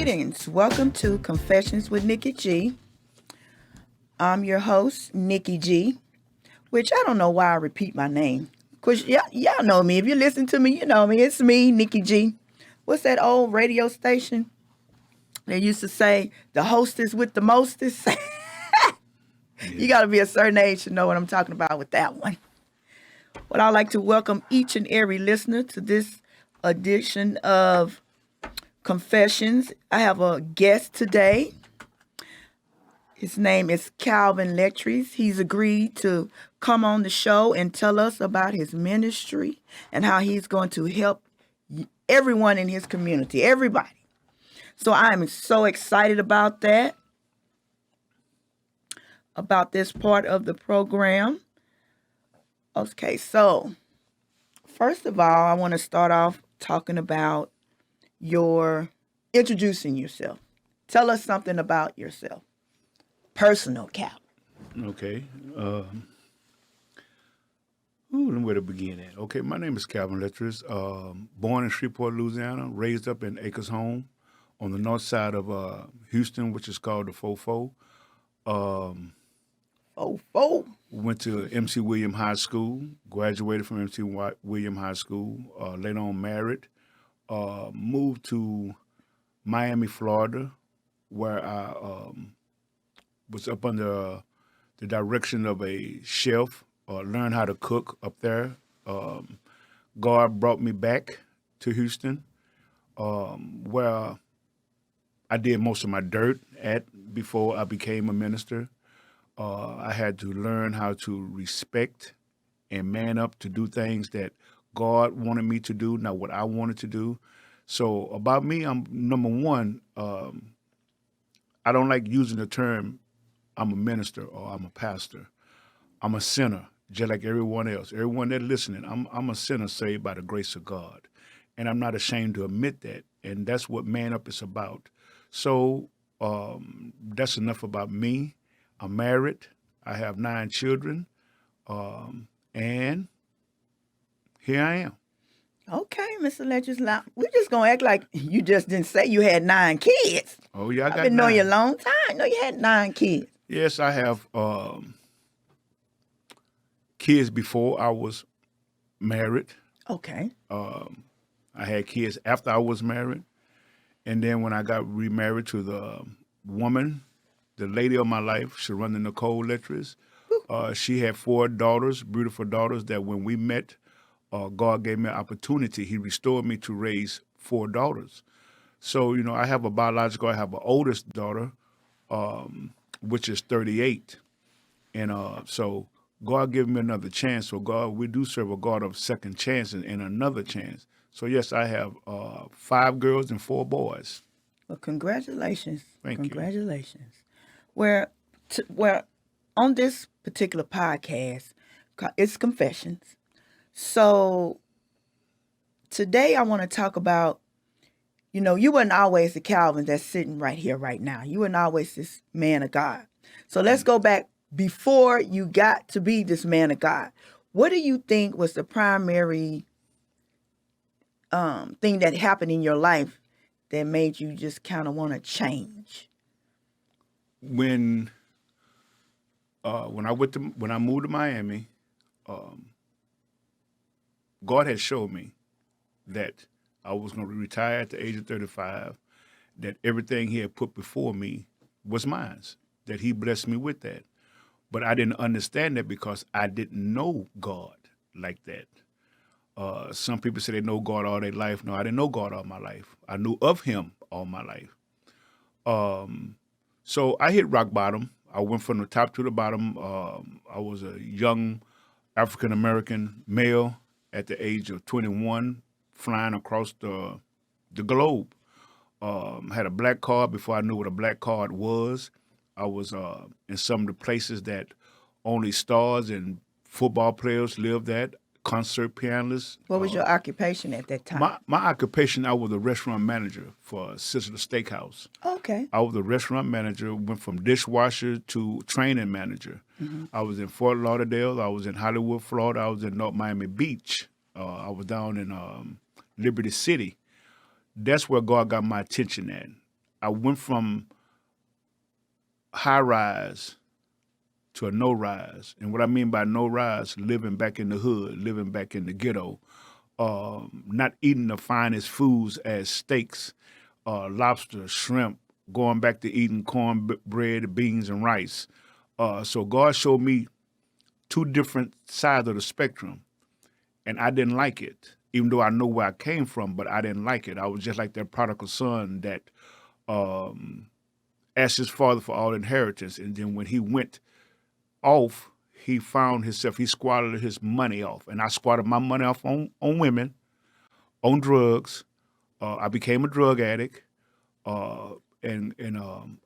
Greetings. Welcome to Confessions with Nikki G. I'm your host, Nikki G, which I don't know why I repeat my name. Because y'all know me. If you listen to me, you know me. It's me, Nikki G. What's that old radio station? They used to say, the hostess with the mostest. You got to be a certain age to know what I'm talking about with that one. Well, I'd like to welcome each and every listener to this edition of Confessions. I have a guest today. His name is Calvin Lettres. He's agreed to come on the show and tell us about his ministry and how he's going to help everyone in his community, everybody. So I'm so excited about that, about this part of the program. Okay, so first of all, I want to start off talking about your introducing yourself. Tell us something about yourself. Personal, Cal. Okay. Where to begin at? Okay, my name is Calvin Lettres. Born in Shreveport, Louisiana, raised up in Acres Home on the north side of Houston, which is called the Fofo. Went to MC William High School, graduated from MC William High School, later on married, moved to Miami, Florida, where I was up under the direction of a chef, learned how to cook up there. God brought me back to Houston, where I did most of my dirt at before I became a minister. I had to learn how to respect and man up to do things that God wanted me to do, not what I wanted to do. So about me, I'm number one, I don't like using the term I'm a minister or I'm a pastor. I'm a sinner, just like everyone else. Everyone that's listening, I'm a sinner saved by the grace of God. And I'm not ashamed to admit that. And that's what Man Up is about. So that's enough about me. I'm married. I have 9 children. And here I am. Okay, Mr. Lettres. We're just going to act like you just didn't say you had 9 kids. Oh, yeah, I got I've been knowing you a 9. long time. I know you had 9 kids. Yes, I have kids before I was married. Okay. I had kids after I was married. And then when I got remarried to the woman, the lady of my life, Sharonda Nicole Lettres, she had 4 daughters, beautiful daughters, that when we met, God gave me an opportunity. He restored me to raise 4 daughters. So, I have I have an oldest daughter, which is 38. And so God gave me another chance. So we do serve a God of second chances and another chance. So yes, I have 5 girls and 4 boys. Well, congratulations. Thank you. Congratulations. Where on this particular podcast, it's Confessions. So today I want to talk about, you weren't always the Calvin that's sitting right here right now. You weren't always this man of God. So let's go back before you got to be this man of God. What do you think was the primary thing that happened in your life that made you just kind of want to change? When I moved to Miami, God had showed me that I was going to retire at the age of 35, that everything He had put before me was mine, that He blessed me with that. But I didn't understand that because I didn't know God like that. Some people say they know God all their life. No, I didn't know God all my life. I knew of Him all my life. So I hit rock bottom. I went from the top to the bottom. I was a young African-American male at the age of 21, flying across the globe. Had a black card before I knew what a black card was. I was in some of the places that only stars and football players lived at, concert pianists. What was your occupation at that time? My occupation, I was a restaurant manager for Sizzler Steakhouse. Okay. I was a restaurant manager, went from dishwasher to training manager. Mm-hmm. I was in Fort Lauderdale. I was in Hollywood, Florida. I was in North Miami Beach. I was down in Liberty City. That's where God got my attention at. I went from high rise to a no rise. And what I mean by no rise, living back in the hood, living back in the ghetto, not eating the finest foods as steaks, lobster, shrimp, going back to eating cornbread, beans, and rice. So God showed me two different sides of the spectrum, and I didn't like it, even though I know where I came from, but I didn't like it. I was just like that prodigal son that asked his father for all inheritance, and then when he went off, he found himself, he squatted his money off. And I squatted my money off on women, on drugs. I became a drug addict. And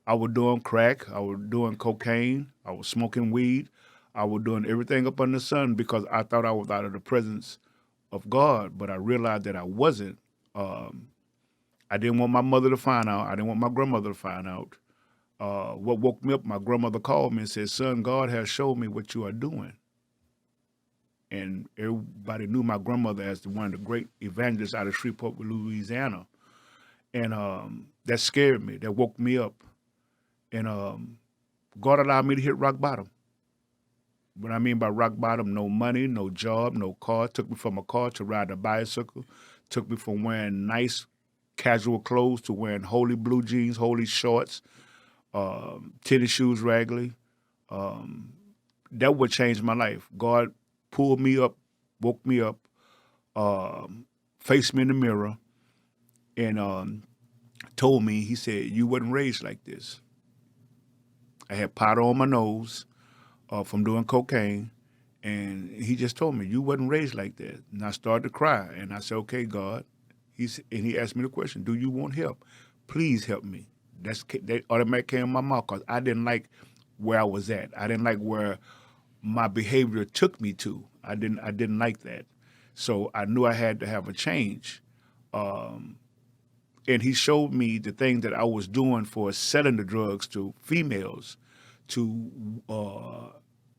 I was doing crack. I was doing cocaine. I was smoking weed. I was doing everything up under the sun because I thought I was out of the presence of God, but I realized that I wasn't. I didn't want my mother to find out. I didn't want my grandmother to find out. What woke me up, my grandmother called me and said, son, God has showed me what you are doing. And everybody knew my grandmother as one of the great evangelists out of Shreveport, Louisiana. And that scared me. That woke me up. And God allowed me to hit rock bottom. What I mean by rock bottom, no money, no job, no car. Took me from a car to ride a bicycle. Took me from wearing nice casual clothes to wearing holy blue jeans, holy shorts, tennis shoes regularly. That would change my life. God pulled me up, woke me up, faced me in the mirror, and told me, he said, you wasn't raised like this. I had powder on my nose from doing cocaine, and he just told me, you wasn't raised like that. And I started to cry, and I said, okay, God. And he asked me the question, do you want help? Please help me. That automatically came in my mouth because I didn't like where I was at. I didn't like where my behavior took me to. I didn't like that. So I knew I had to have a change. And he showed me the thing that I was doing for selling the drugs to females, to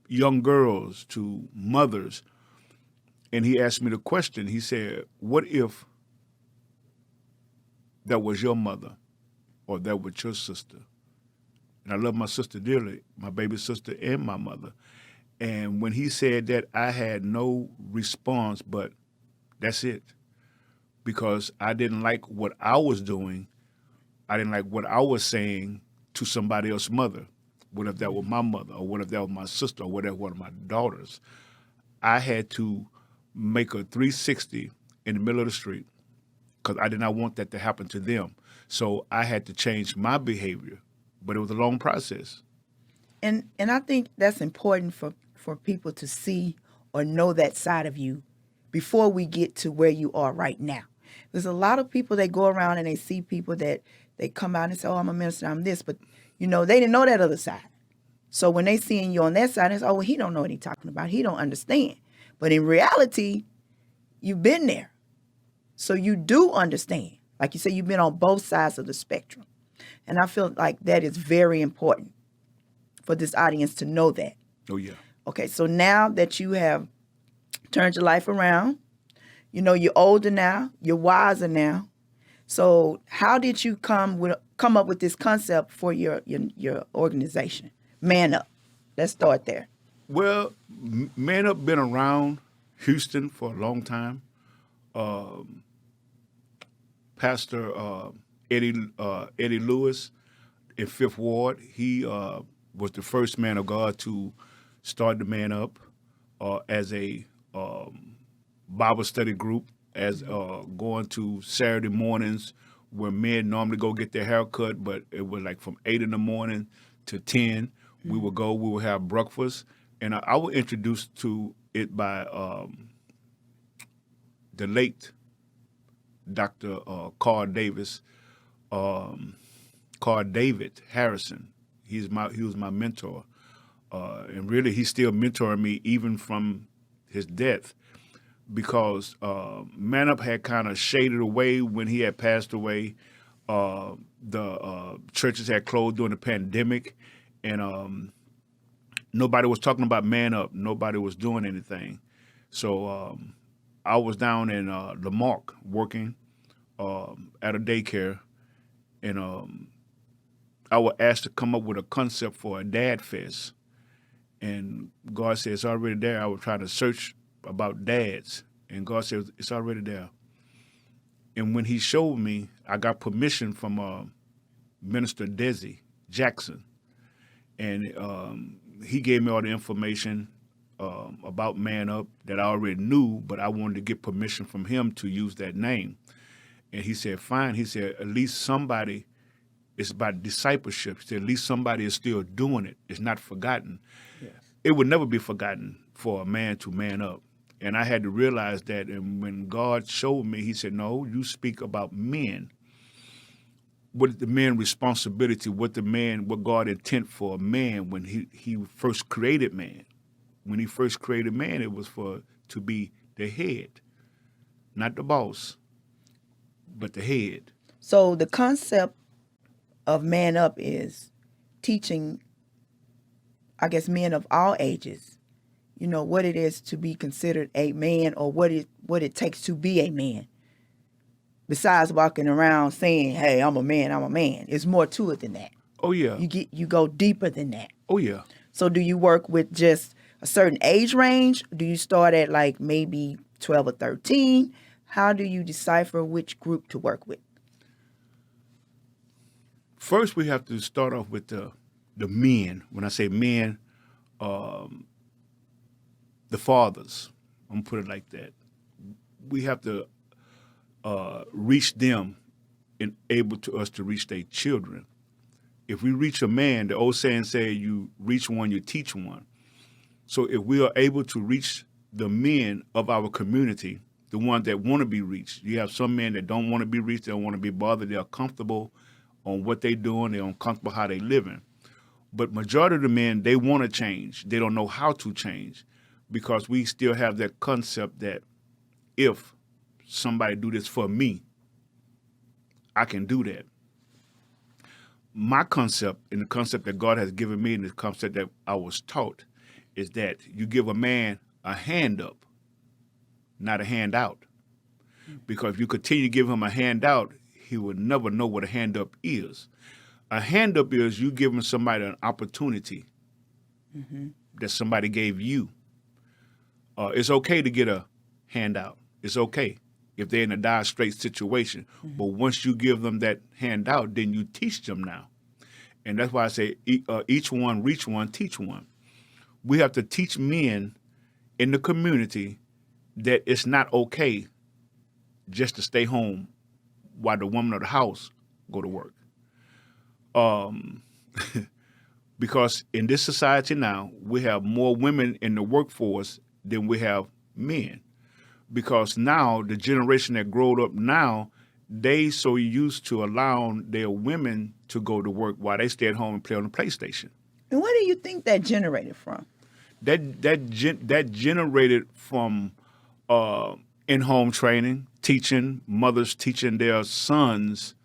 young girls, to mothers. And he asked me the question. He said, what if that was your mother or that was your sister? And I love my sister dearly, my baby sister and my mother. And when he said that, I had no response, but that's it. Because I didn't like what I was doing. I didn't like what I was saying to somebody else's mother. What if that was my mother, or what if that was my sister, or what if one of my daughters? I had to make a 360 in the middle of the street because I did not want that to happen to them. So I had to change my behavior, but it was a long process. And I think that's important for people to see or know that side of you before we get to where you are right now. There's a lot of people that go around and they see people that they come out and say, oh, I'm a minister, I'm this, but they didn't know that other side. So when they seeing you on that side, they say, oh, well, he don't know what he's talking about. He don't understand. But in reality, you've been there. So you do understand. Like you say, you've been on both sides of the spectrum. And I feel like that is very important for this audience to know that. Oh, yeah. Okay, so now that you have turned your life around, you're older now, you're wiser now. So how did you come up with this concept for your organization, Man Up? Let's start there. Well, Man Up been around Houston for a long time. Pastor Eddie Lewis in Fifth Ward, he was the first man of God to start the Man Up as a Bible study group, as going to Saturday mornings where men normally go get their hair cut, but it was like from 8 in the morning to 10. We would go, we would have breakfast, and I was introduced to it by the late Dr. Carl David Harrison. He was my mentor, and really he's still mentoring me even from his death, because Man Up had kind of shaded away when he had passed away. The churches had closed during the pandemic, and nobody was talking about Man Up. Nobody was doing anything. So I was down in Lamarck working at a daycare, and I was asked to come up with a concept for a dad fest. And God said, it's already there. I was trying to search about dads. And God said, it's already there. And when he showed me, I got permission from Minister Desi Jackson. And he gave me all the information about Man Up that I already knew, but I wanted to get permission from him to use that name. And he said, fine. He said, at least somebody, it's about discipleship. He said, at least somebody is still doing it. It's not forgotten. Yes. It would never be forgotten for a man to man up. And I had to realize that. And when God showed me, he said, no, you speak about men. What is the man responsibility? What God intent for a man when he first created man? When he first created man, it was to be the head, not the boss, but the head. So the concept of Man Up is teaching, I guess, men of all ages, what it is to be considered a man, or what it takes to be a man. Besides walking around saying, hey, I'm a man, it's more to it than that. Oh yeah. You go deeper than that. Oh yeah. So do you work with just a certain age range? Do you start at like maybe 12 or 13? How do you decipher which group to work with? First, we have to start off with the men. When I say men, the fathers. I'm going to put it like that. We have to reach them and able to us to reach their children. If we reach a man, the old saying say, you reach one, you teach one. So if we are able to reach the men of our community, the ones that want to be reached, you have some men that don't want to be reached, they don't want to be bothered, they're comfortable on what they're doing, they're uncomfortable how they're living. But majority of the men, they want to change. They don't know how to change because we still have that concept that if somebody do this for me, I can do that. My concept and the concept that God has given me and the concept that I was taught is that you give a man a hand up, not a handout. Because if you continue to give him a handout, he will never know what a hand up is. A hand up is you giving somebody an opportunity that somebody gave you. It's okay to get a handout. It's okay if they're in a dire straits situation. But once you give them that handout, then you teach them now. And that's why I say each one, reach one, teach one. We have to teach men in the community that it's not okay just to stay home while the woman of the house go to work. Because in this society now, we have more women in the workforce than we have men. Because now, the generation that growed up now, they so used to allowing their women to go to work while they stay at home and play on the PlayStation. And where do you think that generated from? That generated from in-home training, teaching, mothers teaching their sons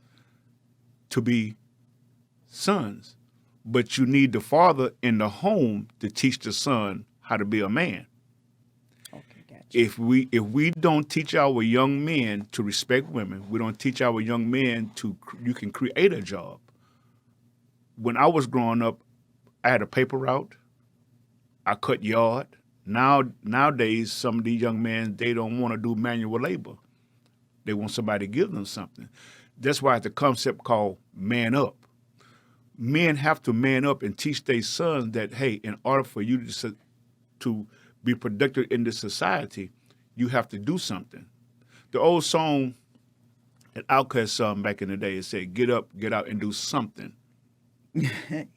to be sons. But you need the father in the home to teach the son how to be a man. Okay, gotcha. If we don't teach our young men to respect women, we don't teach our young men you can create a job. When I was growing up, I had a paper route. I cut yard. Nowadays, some of these young men, they don't want to do manual labor. They want somebody to give them something. That's why it's a concept called man up. Men have to man up and teach their sons that, hey, in order for you to be productive in this society, you have to do something. The old song that Outkast sung back in the day, it said, get up, get out, and do something.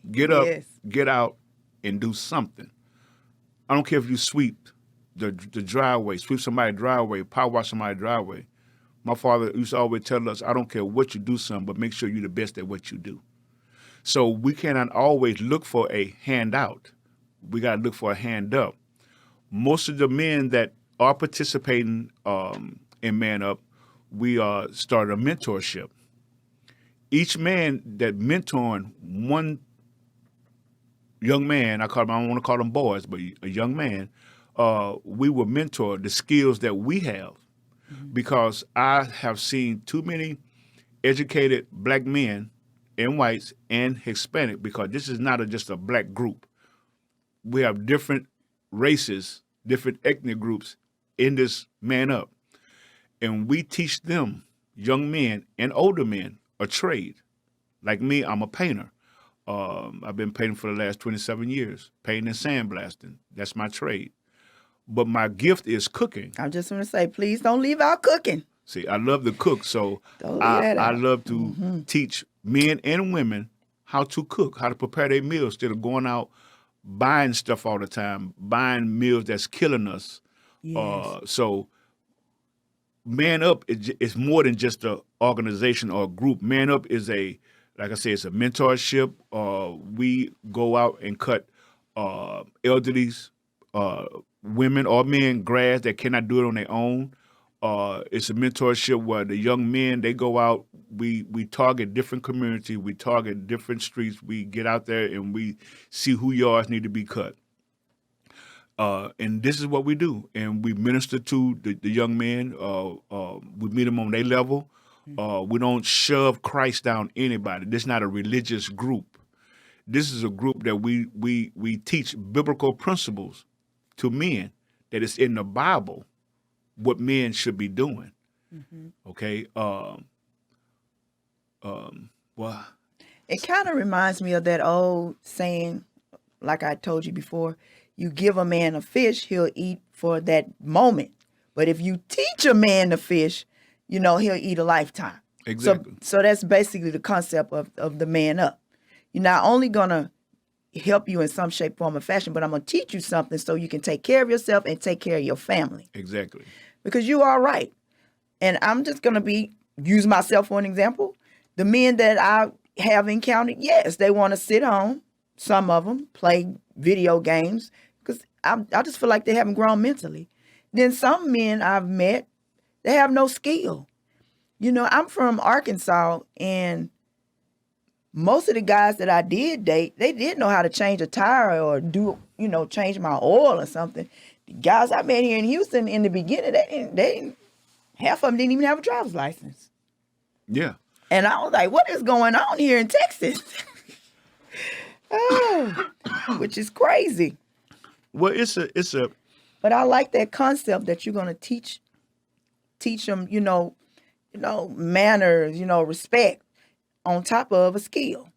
Get up, Yes. get out, and do something. I don't care if you sweep the driveway, sweep somebody's driveway, power wash somebody's driveway. My father used to always tell us, I don't care what you do, son, but make sure you're the best at what you do. So we cannot always look for a handout. We got to look for a hand up. Most of the men that are participating in Man Up, we started a mentorship. Each man that mentoring one young man, I don't want to call them boys, but a young man, we will mentor the skills that we have. Because I have seen too many educated black men and whites and Hispanic, because this is not just a black group. We have different races, different ethnic groups in this Man Up. And we teach them, young men and older men, a trade. Like me, I'm a painter. I've been painting for the last 27 years, painting and sandblasting. That's my trade. But my gift is cooking. I'm just going to say, please don't leave out cooking. See, I love to cook, so Don't leave that I out. love to teach men and women how to cook, how to prepare their meals instead of going out buying stuff all the time, buying meals that's killing us. Yes. So Man Up is more than just an organization or a group. Man Up is like I say, it's a mentorship. We go out and cut elderlies, women or men grass that cannot do it on their own. It's a mentorship where the young men, they go out, we target different communities, we target different streets, we get out there and we see who yards need to be cut. And this is what we do. And we minister to the young men. We meet them on their level. We don't shove Christ down anybody. This is not a religious group. This is a group that we teach biblical principles to men that is in the Bible, what men should be doing. Okay? Well, It kind of reminds me of that old saying, like I told you before, you give a man a fish, he'll eat for that moment. But if you teach a man to fish, he'll eat a lifetime. Exactly. So that's basically the concept of the Man Up. You're not only going to help you in some shape, form, or fashion, but I'm going to teach you something so you can take care of yourself and take care of your family. Exactly. Because you are right. And I'm just going to use myself for an example. The men that I have encountered, yes, they want to sit home. Some of them play video games because I just feel like they haven't grown mentally. Then some men I've met, they have no skill. I'm from Arkansas, and most of the guys that I did date, they didn't know how to change a tire or change my oil or something. The guys I met here in Houston in the beginning, half of them didn't even have a driver's license. Yeah. And I was like, what is going on here in Texas? Which is crazy. Well, it's a. But I like that concept that you're going to teach them, manners, respect on top of a skill.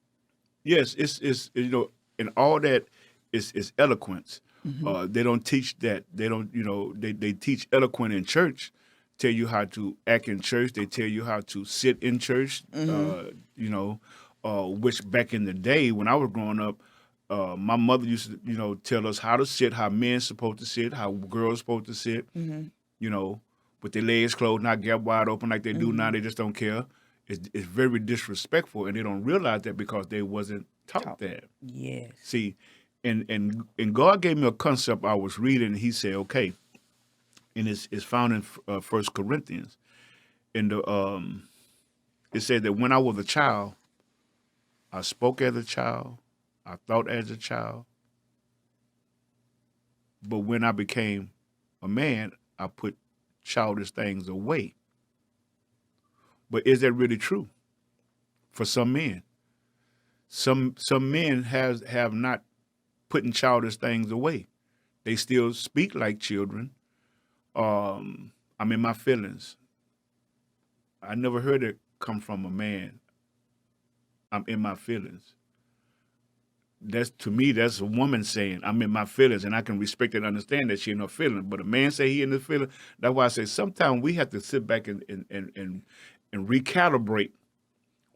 Yes, it's and all that is eloquence. They don't teach that. They don't, they teach eloquent in church, tell you how to act in church. They tell you how to sit in church. Which back in the day when I was growing up, my mother used to, tell us how to sit, how men's supposed to sit, how girls supposed to sit, with their legs closed, not gap wide open like they do now. They just don't care. It's very disrespectful, and they don't realize that because they wasn't taught that. Yes. See, and God gave me a concept I was reading, and he said, okay, and it's found in 1 Corinthians. And it said that when I was a child, I spoke as a child, I thought as a child, but when I became a man, I put childish things away. But is that really true for some men? Some men have not putting childish things away. They still speak like children. I'm in my feelings. I never heard it come from a man. I'm in my feelings. To me, that's a woman saying, I'm in my feelings, and I can respect and understand that she in her feelings. But a man say he in his feelings. That's why I say sometimes we have to sit back and recalibrate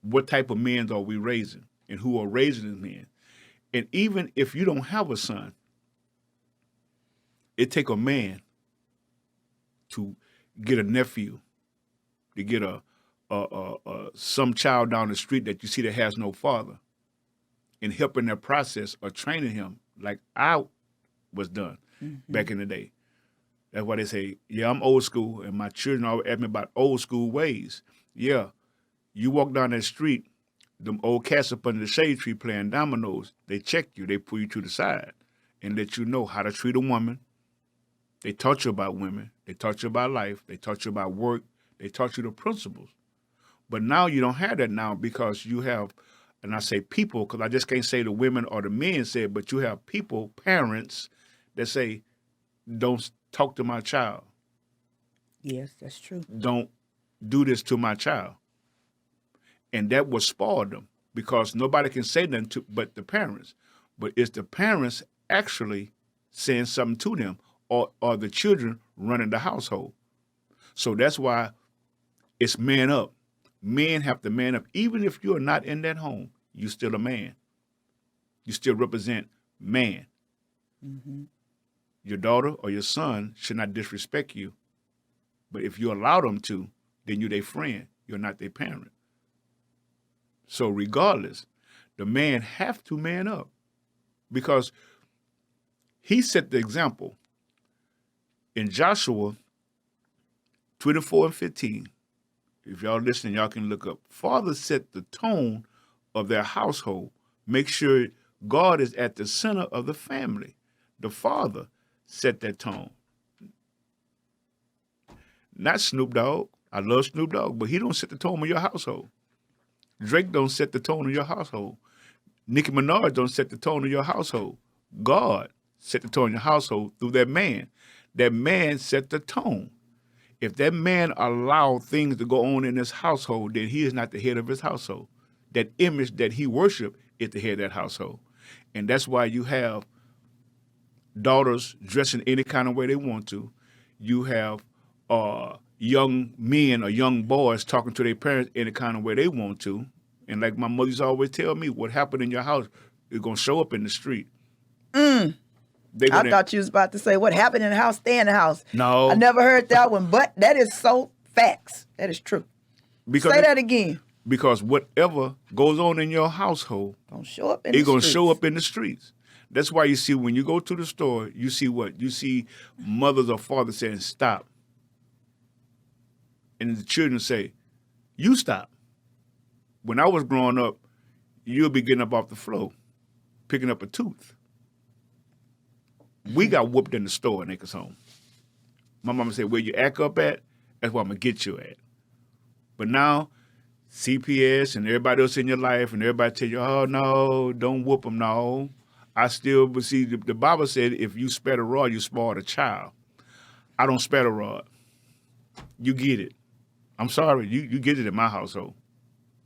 what type of men are we raising and who are raising these men. And even if you don't have a son, it take a man to get a nephew, to get some child down the street that you see that has no father, and help in that process of training him like I was done back in the day. That's why they say, yeah, I'm old school, and my children always ask me about old school ways. Yeah, you walk down that street, them old cats up under the shade tree playing dominoes, they check you, they pull you to the side and let you know how to treat a woman. They taught you about women. They taught you about life. They taught you about work. They taught you the principles. But now you don't have that now because you have and I say people because I just can't say the women or the men said, but you have people, parents, that say, don't talk to my child. Yes, that's true. Don't do this to my child. And that will spoil them because nobody can say nothing to but the parents. But it's the parents actually saying something to them or the children running the household. So that's why it's man up. Men have to man up. Even if you're not in that home, you're still a man. You still represent man. Mm-hmm. Your daughter or your son should not disrespect you. But if you allow them to, then you're their friend. You're not their parent. So regardless, the man have to man up because he set the example. In Joshua 24 and 15, if y'all listening, y'all can look up. Father set the tone of their household. Make sure God is at the center of the family. The father set that tone. Not Snoop Dogg. I love Snoop Dogg, but he don't set the tone of your household. Drake don't set the tone of your household. Nicki Minaj don't set the tone of your household. God set the tone of your household through that man. That man set the tone. If that man allowed things to go on in his household, then he is not the head of his household. That image that he worshiped is the head of that household. And that's why you have daughters dressing any kind of way they want to. You have young men or young boys talking to their parents any kind of way they want to. And like my mother used to always tell me, what happened in your house is going to show up in the street. I thought you was about to say what happened in the house, stay in the house. No. I never heard that one, but that is so facts. That is true. Say that again. Because whatever goes on in your household, Gonna show up in it's the going to streets. show up in the streets. That's why you see when you go to the store, you see what? You see mothers or fathers saying, stop. And the children say, you stop. When I was growing up, you'll be getting up off the floor, picking up a tooth. We got whooped in the store in Acres Home. My mama said, where you act up at, that's where I'm going to get you at. But now, CPS and everybody else in your life and everybody tell you, oh, no, don't whoop them, no. But see, the Bible said if you spare the rod, you spoil the child. I don't spare the rod. You get it. I'm sorry, you get it in my household.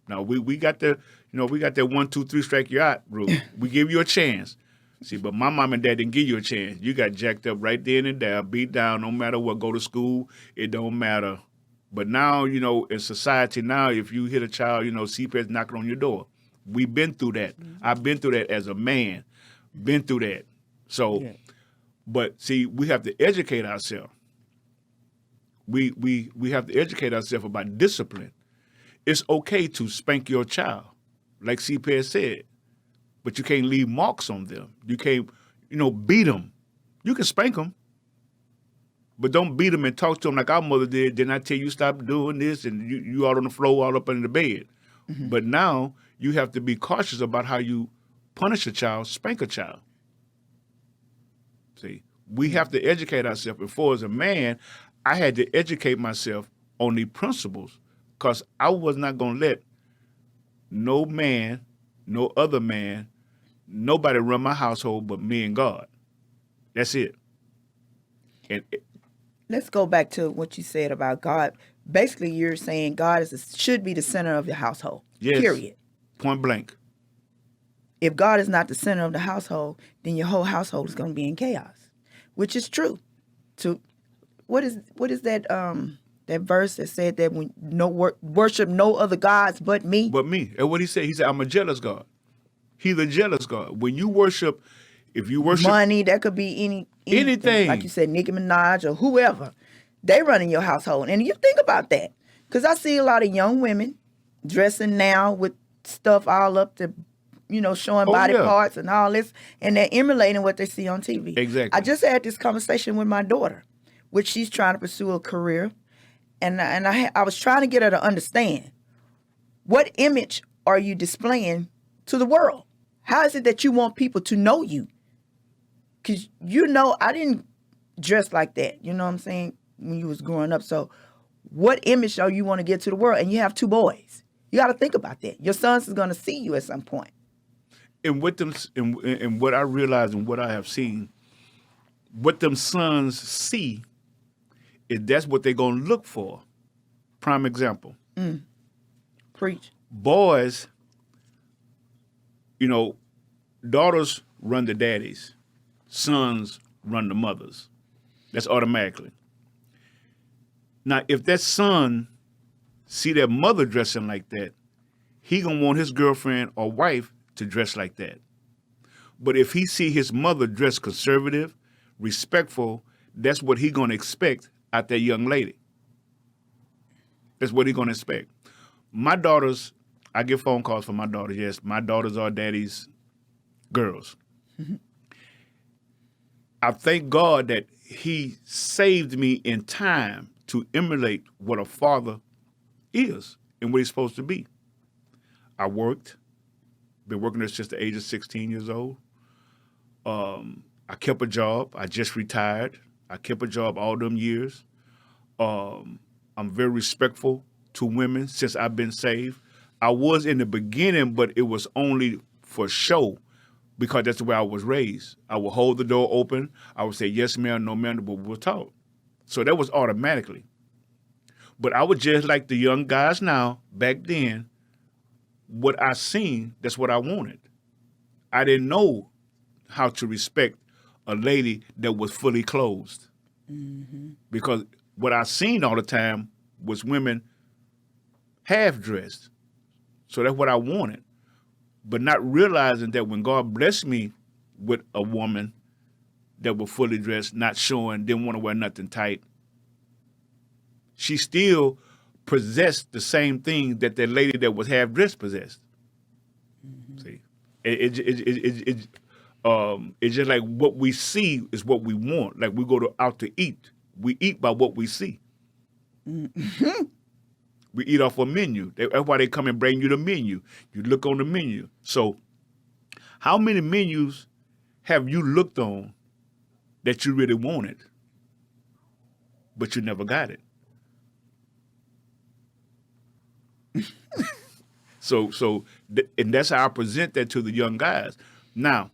Now, we got the, we got that 1, 2, 3 strike you out rule. We give you a chance. See, but my mom and dad didn't give you a chance. You got jacked up right then and there, beat down, no matter what, go to school, it don't matter. But now, in society now, if you hit a child, CPS knocking on your door. We've been through that. Mm-hmm. I've been through that as a man, been through that. So, yeah. But see, we have to educate ourselves. We have to educate ourselves about discipline. It's okay to spank your child, like CPS said. But you can't leave marks on them. You can't, beat them. You can spank them, but don't beat them and talk to them like our mother did. Then I tell you stop doing this, and you all on the floor, all up under the bed. Mm-hmm. But now you have to be cautious about how you punish a child, spank a child. See, we have to educate ourselves. Before, as a man, I had to educate myself on the principles because I was not going to let no man, no other man, nobody run my household but me and God. That's it. Let's go back to what you said about God. Basically, you're saying God should be the center of your household. Yes. Period. Point blank. If God is not the center of the household, then your whole household is going to be in chaos, which is true. What is that that verse that said that when worship no other gods but me? But me. And what he said, I'm a jealous God. He's a jealous God. When you worship, if you worship money, that could be anything. Like you said, Nicki Minaj or whoever, they run in your household. And you think about that. Because I see a lot of young women dressing now with stuff all up to, showing body parts and all this. And they're emulating what they see on TV. Exactly. I just had this conversation with my daughter, which she's trying to pursue a career. And I was trying to get her to understand, what image are you displaying to the world? How is it that you want people to know you? Because, I didn't dress like that, you know what I'm saying, when you was growing up. So what image do you want to get to the world? And you have 2 boys. You got to think about that. Your sons is going to see you at some point. And what them and what I realize and what I have seen, what them sons see is that's what they're gonna look for. Prime example. Preach. Boys, daughters run the daddies, sons run the mothers. That's automatically. Now, if that son see their mother dressing like that, he gonna want his girlfriend or wife to dress like that. But if he see his mother dressed conservative, respectful, that's what he gonna expect out that young lady. That's what he gonna expect. My daughters, I get phone calls from my daughters. Yes, my daughters are daddy's girls. I thank God that he saved me in time to emulate what a father is and what he's supposed to be. I worked. Been working there since the age of 16 years old. I kept a job. I just retired. I kept a job all them years. I'm very respectful to women since I've been saved. I was in the beginning, but it was only for show because that's the way I was raised. I would hold the door open. I would say, yes, ma'am, no, ma'am, but we'll talk. So that was automatically. But I was just like the young guys now, back then, what I seen, that's what I wanted. I didn't know how to respect a lady that was fully clothed. Because what I seen all the time was women half-dressed. So that's what I wanted. But not realizing that when God blessed me with a woman that was fully dressed, not showing, didn't want to wear nothing tight, she still possessed the same thing that lady that was half-dressed possessed. See, it's just like what we see is what we want. Like we go out to eat. We eat by what we see. We eat off a menu. That's why they come and bring you the menu. You look on the menu. So how many menus have you looked on that you really wanted, but you never got it? And that's how I present that to the young guys. Now,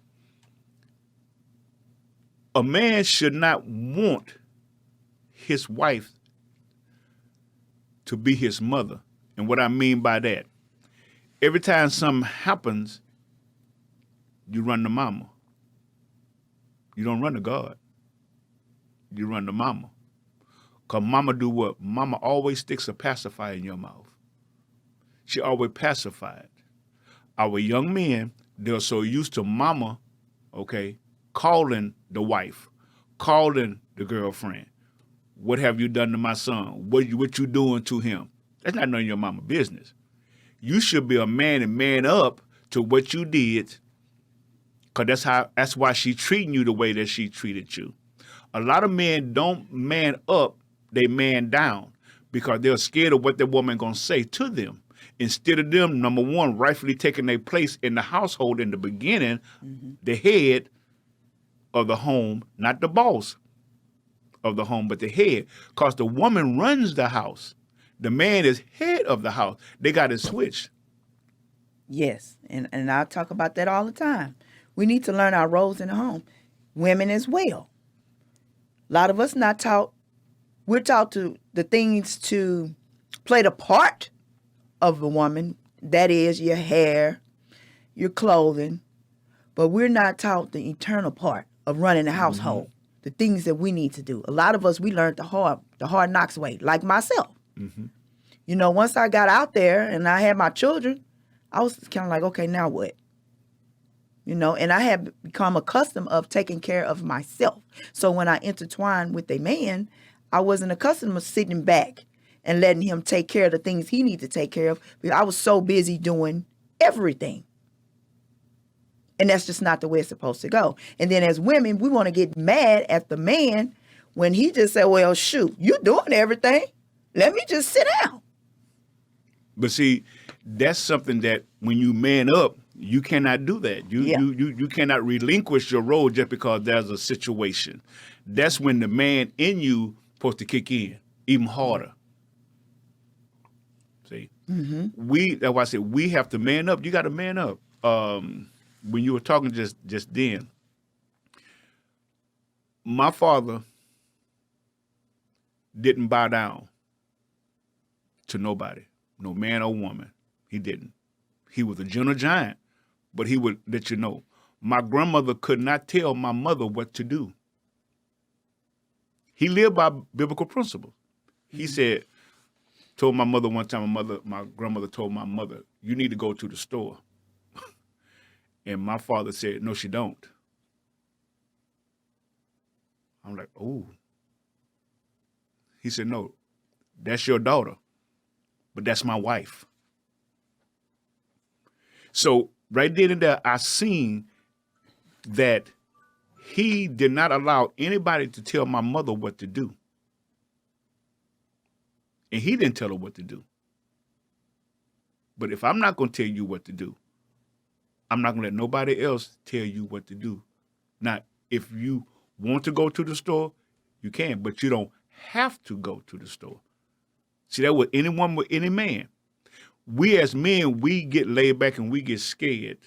a man should not want his wife to be his mother. And what I mean by that, every time something happens, you run to mama. You don't run to God. You run to mama. Because mama do what? Mama always sticks a pacifier in your mouth. She always pacified. Our young men, they're so used to mama, okay, calling the wife, calling the girlfriend. What have you done to my son? What you doing to him? That's not none of your mama business. You should be a man and man up to what you did, because that's why she treating you the way that she treated you. A lot of men don't man up, they man down because they're scared of what the woman gonna say to them. Instead of them, number one, rightfully taking their place in the household in the beginning, the head of the home, not the boss of the home, but the head. Because the woman runs the house. The man is head of the house. They got it switched. Yes, and I talk about that all the time. We need to learn our roles in the home. Women as well. A lot of us not taught. We're taught to the things to play the part of a woman. That is your hair, your clothing. But we're not taught the eternal part of running the household. The things that we need to do. A lot of us, we learned the hard knocks way, like myself. Once I got out there and I had my children, I was kind of like, okay, now what? And I had become accustomed of taking care of myself. So when I intertwined with a man, I wasn't accustomed to sitting back and letting him take care of the things he needed to take care of because I was so busy doing everything. And that's just not the way it's supposed to go. And then as women, we want to get mad at the man when he just said, well, shoot, you doing everything. Let me just sit down. But see, that's something that when you man up, you cannot do that. You cannot relinquish your role just because there's a situation. That's when the man in you supposed to kick in even harder. say. That's why I said we have to man up. You got to man up. When you were talking just then, my father didn't bow down to nobody, no man or woman. He didn't. He was a gentle giant, but he would let you know. My grandmother could not tell my mother what to do. He lived by biblical principles. He said, told my mother one time, my grandmother told my mother, you need to go to the store. And my father said, no, she don't. I'm like, oh. He said, no, that's your daughter, but that's my wife. So right then and there, I seen that he did not allow anybody to tell my mother what to do. And he didn't tell her what to do. But if I'm not going to tell you what to do, I'm not going to let nobody else tell you what to do. Now, if you want to go to the store, you can, but you don't have to go to the store. See, that with anyone, with any man. We as men, we get laid back and we get scared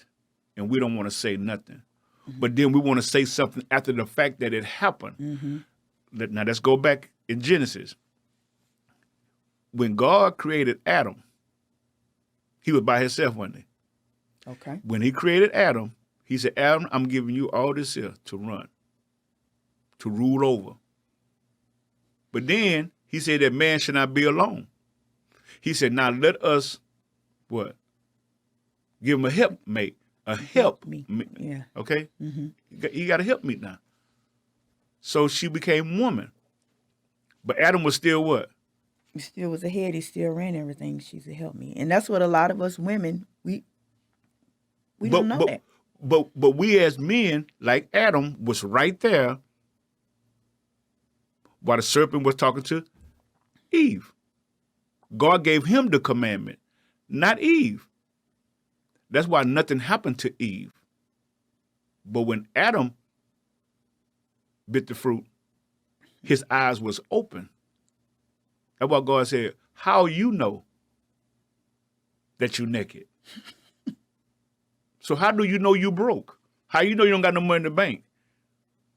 and we don't want to say nothing. But then we want to say something after the fact that it happened. Now, let's go back in Genesis. When God created Adam, he was by himself, wasn't he? Okay. When he created Adam, he said, Adam, I'm giving you all this here to run, to rule over. But then he said that man should not be alone. He said, now let us, what? Give him a helpmate. A help me. Yeah. Okay? You got a helpmeet now. So she became woman. But Adam was still what? He still was ahead. He still ran everything. She's a help me. And that's what a lot of us women, we don't know that. But we as men, like Adam, was right there while the serpent was talking to Eve. God gave him the commandment, not Eve. That's why nothing happened to Eve. But when Adam bit the fruit, his eyes was open. That's why God said, how you know that you naked? So how do you know you broke? How you know you don't got no money in the bank?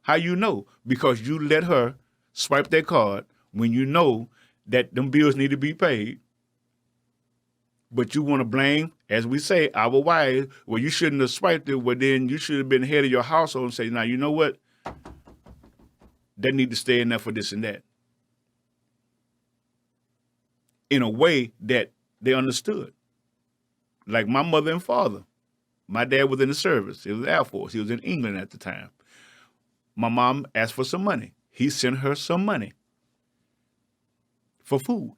How you know? Because you let her swipe that card when you know that them bills need to be paid. But you want to blame, as we say, our wives. Well, you shouldn't have swiped it. Well, then you should have been head of your household and say, now, you know what? They need to stay in there for this and that. In a way that they understood. Like my mother and father. My dad was in the service. He was Air Force. He was in England at the time. My mom asked for some money. He sent her some money for food.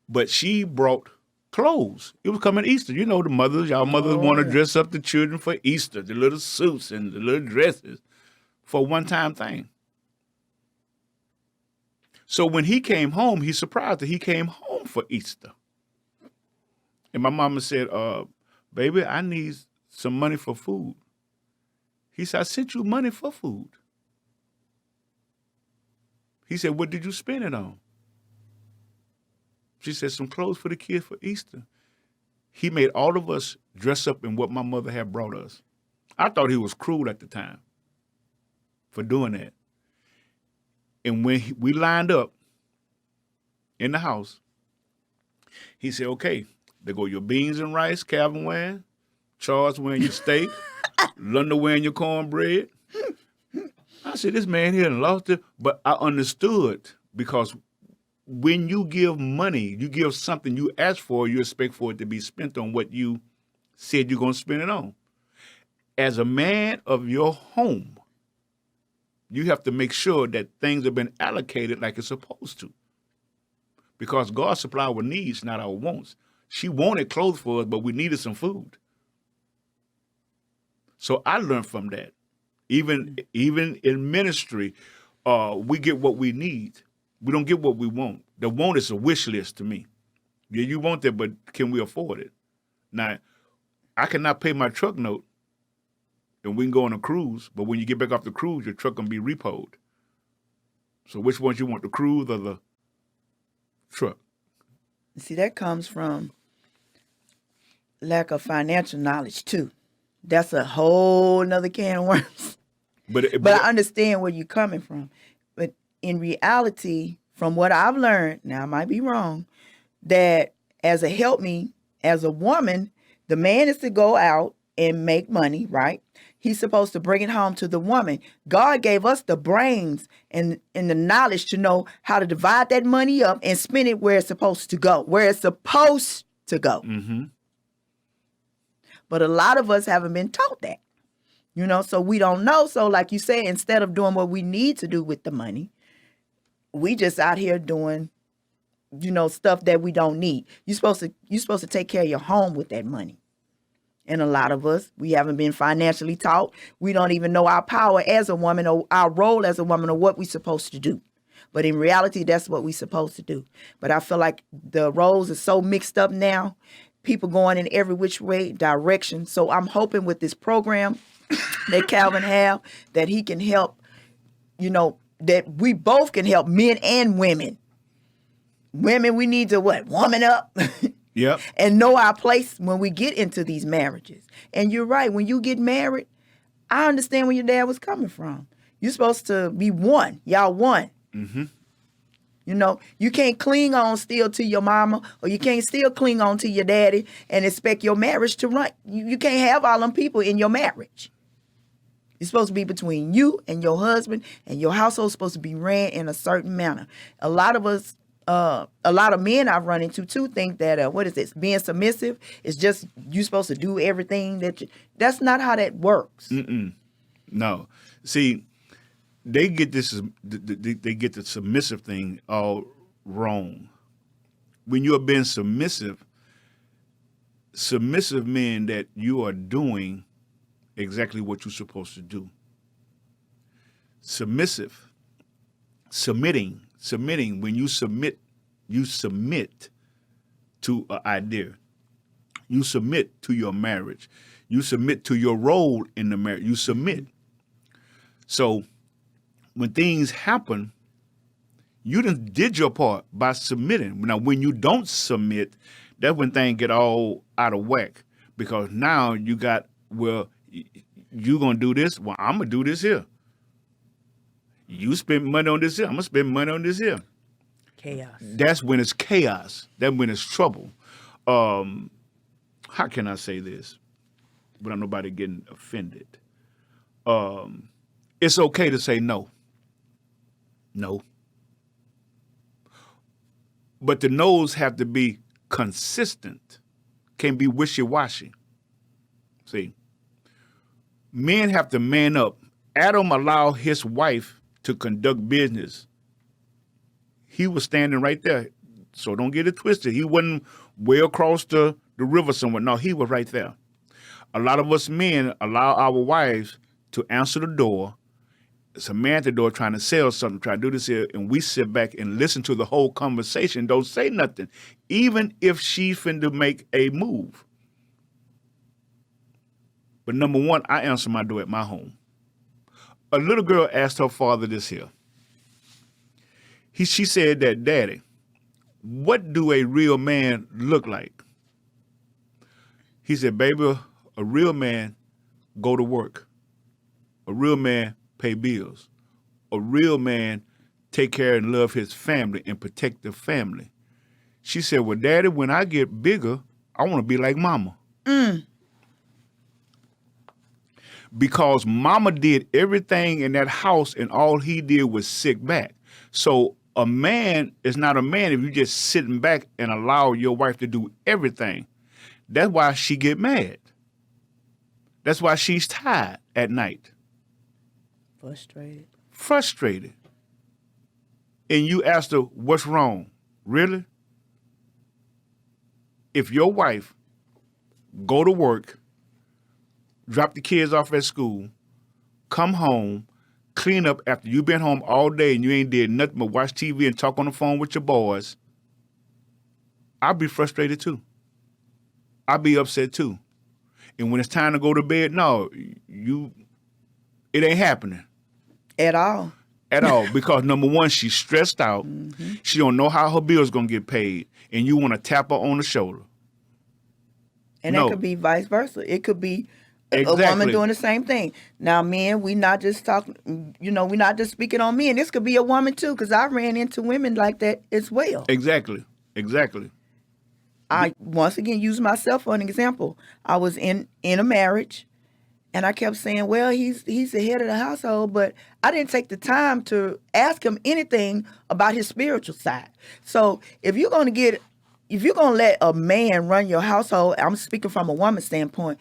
But she brought clothes. It was coming Easter. You know, the mothers, y'all mothers want to dress up the children for Easter, the little suits and the little dresses for a one-time thing. So when he came home, he surprised that he came home for Easter. And my mama said, baby, I need some money for food. He said, I sent you money for food. He said, what did you spend it on? She said, some clothes for the kids for Easter. He made all of us dress up in what my mother had brought us. I thought he was cruel at the time for doing that. And when we lined up in the house, he said, okay, there go your beans and rice, Calvin wearing, Charles wearing your steak, London wearing your cornbread. I said, this man here lost it. But I understood because when you give money, you give something you ask for, you expect for it to be spent on what you said you're going to spend it on. As a man of your home, you have to make sure that things have been allocated like it's supposed to. Because God supplied our needs, not our wants. She wanted clothes for us, but we needed some food. So I learned from that. Even in ministry, we get what we need. We don't get what we want. The want is a wish list to me. Yeah, you want that, but can we afford it? Now, I cannot pay my truck note, and we can go on a cruise, but when you get back off the cruise, your truck going to be repoed. So which ones you want, the cruise or the truck? See, that comes from lack of financial knowledge too. That's a whole nother can of worms. But I understand where you're coming from. But in reality, from what I've learned, now I might be wrong, that as a help me, as a woman, the man is to go out and make money, right? He's supposed to bring it home to the woman. God gave us the brains and the knowledge to know how to divide that money up and spend it where it's supposed to go, where it's supposed to go. Mm-hmm. But a lot of us haven't been taught that, so we don't know. So like you say, instead of doing what we need to do with the money, we just out here doing, stuff that we don't need. You're supposed to take care of your home with that money. And a lot of us, we haven't been financially taught. We don't even know our power as a woman or our role as a woman or what we're supposed to do. But in reality, that's what we're supposed to do. But I feel like the roles are so mixed up now, people going in every which way direction. So I'm hoping with this program that Calvin have, that he can help, that we both can help men and women. Women, we need to woman up. Yep. And know our place when we get into these marriages. And you're right. When you get married, I understand where your dad was coming from. You're supposed to be one. Y'all one. Mm-hmm. You can't cling on still to your mama, or you can't still cling on to your daddy and expect your marriage to run. You can't have all them people in your marriage. It's supposed to be between you and your husband, and your household's supposed to be ran in a certain manner. A lot of us, a lot of men I've run into too think that being submissive is just you supposed to do everything that's not how that works. Mm-mm. No, see, they get they get the submissive thing all wrong. When you are being submissive means that you are doing exactly what you're supposed to do. Submitting. When you submit to an idea. You submit to your marriage. You submit to your role in the marriage. You submit. So when things happen, you done did your part by submitting. Now, when you don't submit, that's when things get all out of whack. Because now you got, you going to do this? Well, I'm going to do this here. You spend money on this here. I'm going to spend money on this here. Chaos. That's when it's chaos. That's when it's trouble. How can I say this without nobody getting offended? It's okay to say no. No. But the no's have to be consistent. Can't be wishy-washy. See, men have to man up. Adam allowed his wife to conduct business. He was standing right there. So don't get it twisted. He wasn't way across the river somewhere. No, he was right there. A lot of us men allow our wives to answer the door. It's a man at the door trying to sell something, trying to do this here, and we sit back and listen to the whole conversation, don't say nothing, even if she's finna make a move. But number one, I answer my door at my home. A little girl asked her father this here. She said that, Daddy, what do a real man look like? He said, baby, a real man go to work. A real man pay bills. A real man take care and love his family and protect the family. She said, well, Daddy, when I get bigger, I want to be like Mama. Because Mama did everything in that house and all he did was sit back. So a man is not a man if you just sitting back and allow your wife to do everything. That's why she get mad. That's why she's tired at night. Frustrated. And you ask her, what's wrong? Really? If your wife go to work, drop the kids off at school, come home, clean up after you've been home all day and you ain't did nothing but watch TV and talk on the phone with your boys, I'll be frustrated too. I'll be upset too. And when it's time to go to bed, no, it ain't happening. At all. at all, because number one, she's stressed out. She don't know how her bills gonna get paid, and you want to tap her on the shoulder. And No. it could be vice versa. It could be a Exactly. woman doing the same thing. Now, men, we not just talking, we're not just speaking on men. This could be a woman too, because I ran into women like that as well. Exactly. I once again use myself for an example. I was in a marriage, and I kept saying, "Well, he's the head of the household," but I didn't take the time to ask him anything about his spiritual side. So if you're gonna let a man run your household, I'm speaking from a woman's standpoint,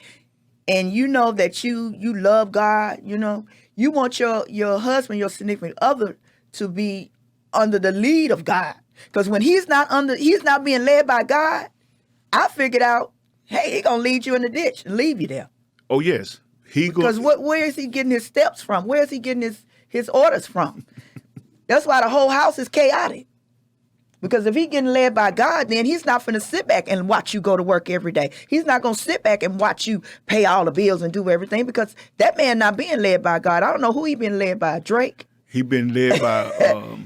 and you know that you love God, you want your husband, your significant other, to be under the lead of God. Because when he's not being led by God, I figured out, hey, he gonna lead you in the ditch and leave you there. Oh yes, Because where is he getting his steps from? Where is he getting his orders from? That's why the whole house is chaotic. Because if he getting led by God, then he's not finna sit back and watch you go to work every day. He's not gonna sit back and watch you pay all the bills and do everything, because that man not being led by God. I don't know who he been led by. Drake. He been led by.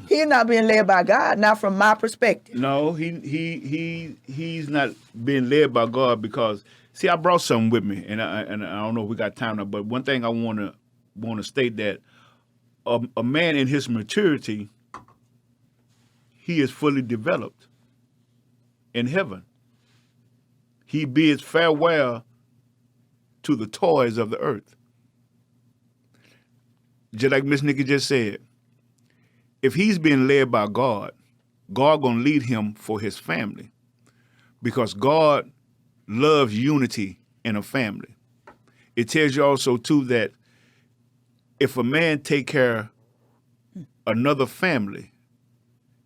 He's not being led by God, not from my perspective. No, he's not being led by God, because see, I brought something with me, and I don't know if we got time now, but one thing I want to state that a man in his maturity, he is fully developed in heaven. He bids farewell to the toys of the earth. Just like Miss Nikki just said, if he's being led by God, God gonna lead him for his family, because God loves unity in a family. It tells you also too that if a man take care of another family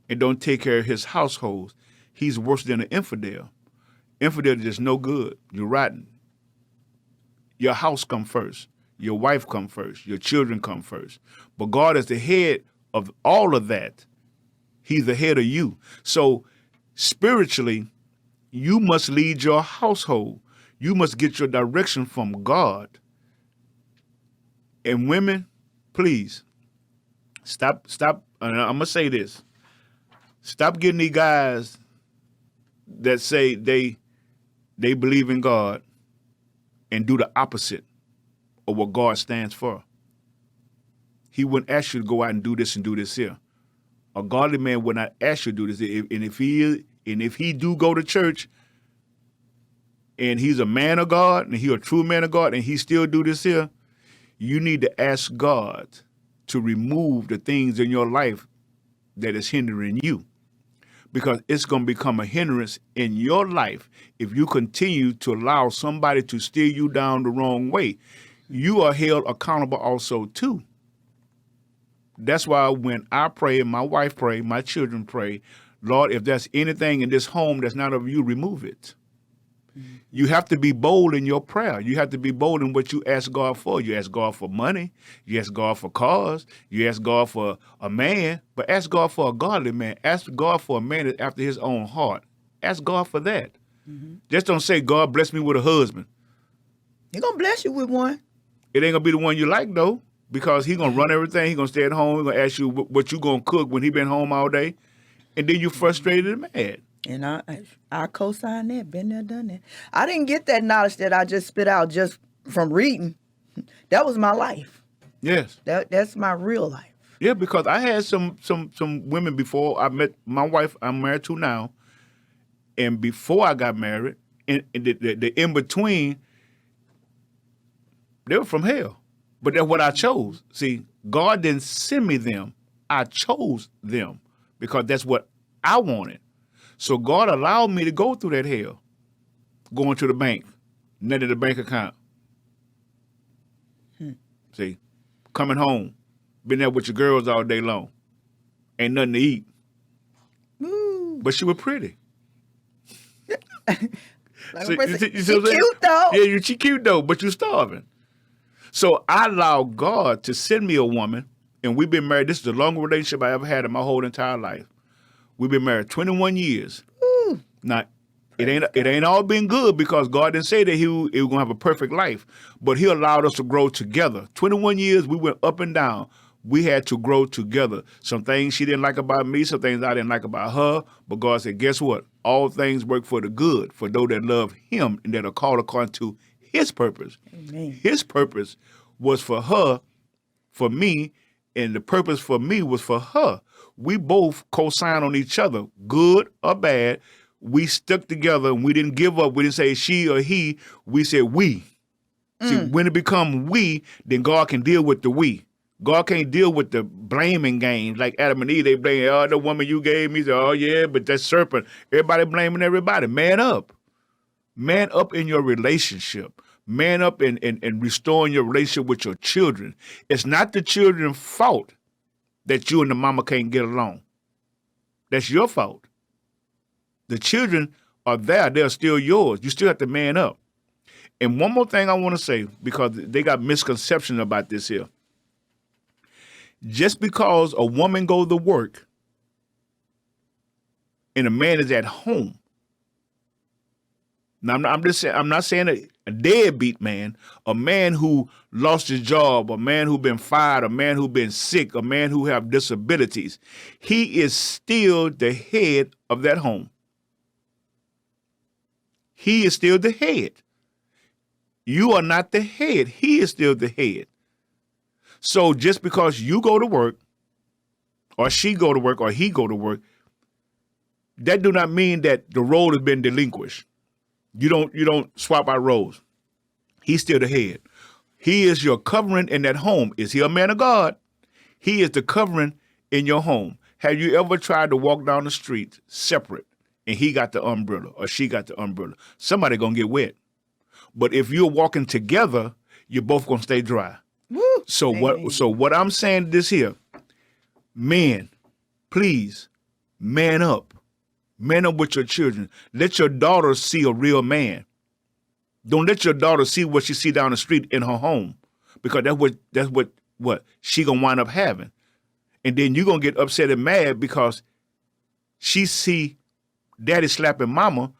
and don't take care of his household, he's worse than an infidel. Infidel is just no good. You're rotten. Your house come first. Your wife come first. Your children come first. But God is the head of all of that. He's the head of you. So spiritually, you must lead your household. You must get your direction from God. And women, please, stop, and I'm going to say this. Stop getting these guys that say they believe in God and do the opposite of what God stands for. He wouldn't ask you to go out and do this here. A godly man would not ask you to do this. And if he do go to church and he's a man of God and he a true man of God and he still do this here, you need to ask God to remove the things in your life that is hindering you, because it's going to become a hindrance in your life if you continue to allow somebody to steer you down the wrong way. You are held accountable also too. That's why when I pray, my wife pray, my children pray, Lord, if there's anything in this home that's not of you, remove it. Mm-hmm. You have to be bold in your prayer. You have to be bold in what you ask God for. You ask God for money. You ask God for cars. You ask God for a man. But ask God for a godly man. Ask God for a man that's after his own heart. Ask God for that. Mm-hmm. Just don't say, God bless me with a husband. He's going to bless you with one. It ain't going to be the one you like, though, because he's going to run everything. He's going to stay at home. He's going to ask you what you going to cook when he been home all day. And then you're frustrated and mad. And I co-sign that. Been there, done that. I didn't get that knowledge that I just spit out just from reading. That was my life. Yes. That's my real life. Yeah, because I had some women before I met my wife I'm married to now. And before I got married, and the in-between, they were from hell. But that's what I chose. See, God didn't send me them. I chose them because that's what I wanted. So God allowed me to go through that hell, going to the bank, net of the bank account. See, coming home, been there with your girls all day long, ain't nothing to eat. Ooh. But she was pretty. She cute though. Yeah, she cute though, but you starving. So I allowed God to send me a woman, and we've been married. This is the longest relationship I ever had in my whole entire life. We've been married 21 years. Ooh. Now, it ain't all been good because God didn't say that he was going to have a perfect life, but he allowed us to grow together. 21 years, we went up and down. we had to grow together. Some things she didn't like about me, some things I didn't like about her. But God said, guess what? All things work for the good for those that love him and that are called according to his purpose. Amen. His purpose was for her, for me, and the purpose for me was for her. We both co-signed on each other, good or bad. We stuck together and we didn't give up. We didn't say she or he. We said we. See, when it becomes we, then God can deal with the we. God can't deal with the blaming games like Adam and Eve. They blame, oh, the woman you gave me. Oh, yeah, but that serpent. Everybody blaming everybody. Man up. Man up in your relationship. Man up in restoring your relationship with your children. It's not the children's fault that you and the mama can't get along. That's your fault. The children are there. They're still yours. You still have to man up. And one more thing I want to say, because they got misconceptions about this here. Just because a woman goes to work and a man is at home. Now, I'm not saying a deadbeat man, a man who lost his job, a man who been fired, a man who been sick, a man who have disabilities. He is still the head of that home. He is still the head. You are not the head. He is still the head. So just because you go to work, or she go to work, or he go to work, that do not mean that the role has been relinquished. You don't swap out roles. He's still the head. He is your covering in that home. Is he a man of God? He is the covering in your home. Have you ever tried to walk down the street separate and he got the umbrella or she got the umbrella? Somebody gonna get wet. But if you're walking together, you're both gonna stay dry. Woo. So Amen. what I'm saying this here, men, please man up. Man up with your children. Let your daughter see a real man. Don't let your daughter see what she see down the street in her home, because that's what she gonna wind up having. And then you're gonna get upset and mad because she see daddy slapping mama,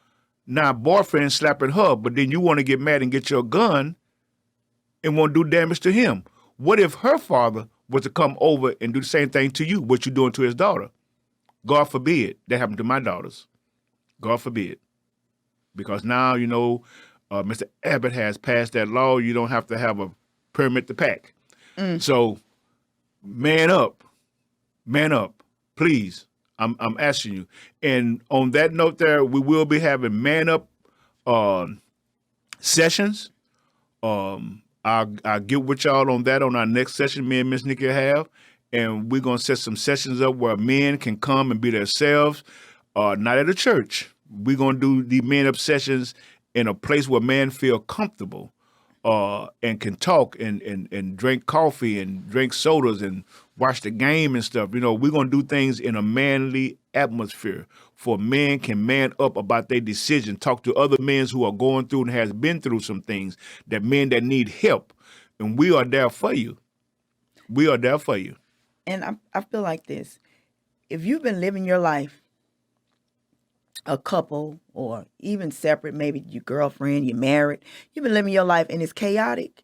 now boyfriend slapping her, but then you want to get mad and get your gun and want to do damage to him. What if her father was to come over and do the same thing to you, what you doing to his daughter? God forbid that happened to my daughters. God forbid. Because now, Mr. Abbott has passed that law. You don't have to have a permit to pack. So man up, please. I'm asking you. And on that note there, we will be having man up sessions. I'll get with y'all on that on our next session me and Miss Nikki have. And we're going to set some sessions up where men can come and be themselves, not at a church. We're going to do the men up sessions in a place where men feel comfortable and can talk and drink coffee and drink sodas and watch the game and stuff. We're going to do things in a manly atmosphere for men can man up about their decision, talk to other men who are going through and has been through some things, that men that need help. And we are there for you. We are there for you. And I feel like this. If you've been living your life, a couple or even separate, maybe your girlfriend, you're married, you've been living your life and it's chaotic,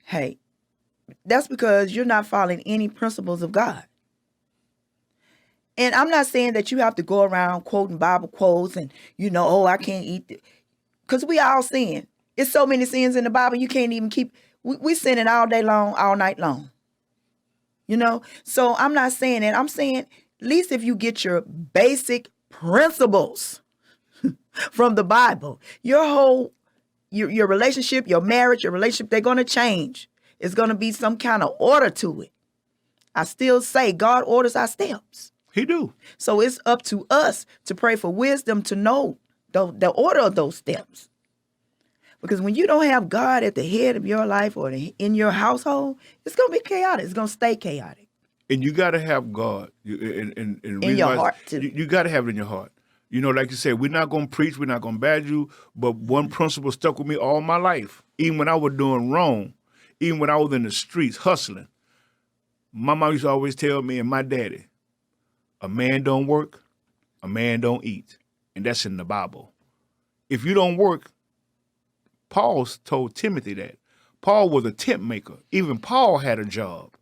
hey, that's because you're not following any principles of God. And I'm not saying that you have to go around quoting Bible quotes and, I can't eat. Because we all sin. It's so many sins in the Bible, you can't even keep. We sinning all day long, all night long. So I'm not saying that. I'm saying at least if you get your basic principles from the Bible, your relationship, your marriage, your relationship, they're going to change. It's going to be some kind of order to it. I still say God orders our steps. He do. So it's up to us to pray for wisdom to know the order of those steps. Because when you don't have God at the head of your life or in your household, it's going to be chaotic. It's going to stay chaotic. And you got to have God in your heart, too. You got to have it in your heart. Like you said, we're not going to preach, we're not going to badger you, but one principle stuck with me all my life. Even when I was doing wrong, even when I was in the streets hustling, my mom used to always tell me and my daddy, a man don't work, a man don't eat. And that's in the Bible. If you don't work, Paul told Timothy that. Paul was a tent maker. Even Paul had a job.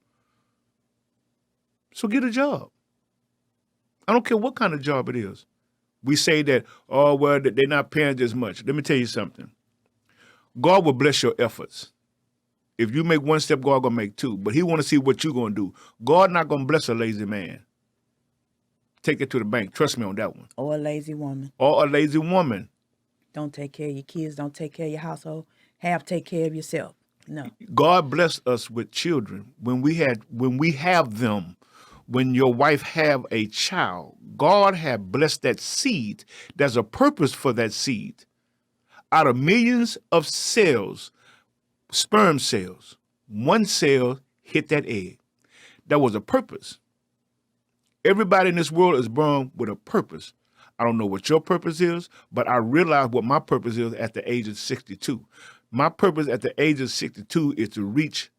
So get a job. I don't care what kind of job it is. We say that, oh, well, they're not paying as much. Let me tell you something. God will bless your efforts. If you make one step, God gonna make two. But he want to see what you're gonna do. God not gonna bless a lazy man. Take it to the bank. Trust me on that one. Or a lazy woman. Or a lazy woman. Don't take care of your kids. Don't take care of your household. Take care of yourself. No. God blessed us with children. When we have them, when your wife have a child, God had blessed that seed. There's a purpose for that seed. Out of millions of cells, sperm cells, one cell hit that egg. There was a purpose. Everybody in this world is born with a purpose. I don't know what your purpose is, but I realized what my purpose is at the age of 62. My purpose at the age of 62 is to reach